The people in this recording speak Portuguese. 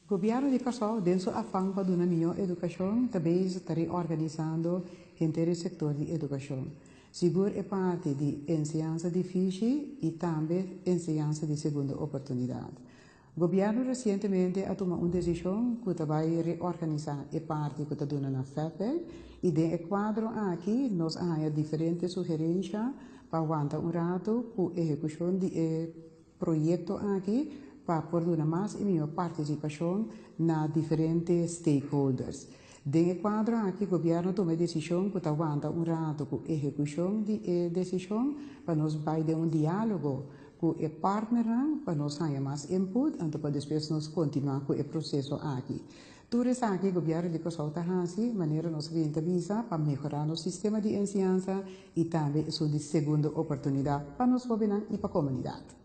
Governo de Cachó, dentro do afã para a melhor educação, também está reorganizando o setor de educação. Seguro é parte de ensinança difícil e também ensinança de segunda oportunidade. O governo recentemente ha tomado uma decisão que vai reorganizar a parte que está dando na FEPE e dentro do quadro aqui nós temos diferentes sugerências para aguentar rato com a execução de projeto aqui para poder mais e melhor participação na diferentes stakeholders. Dentro do quadro aqui, o governo toma a decisão que aguenta rato com a execução de decisão para nós ter diálogo com o partner para nós ter mais input e para depois nós continuar com o processo aqui. Tudo isso aqui, o governo de consulta assim, maneira nós visa para melhorar o sistema de ensinança e também de segunda oportunidade para nós e para a comunidade.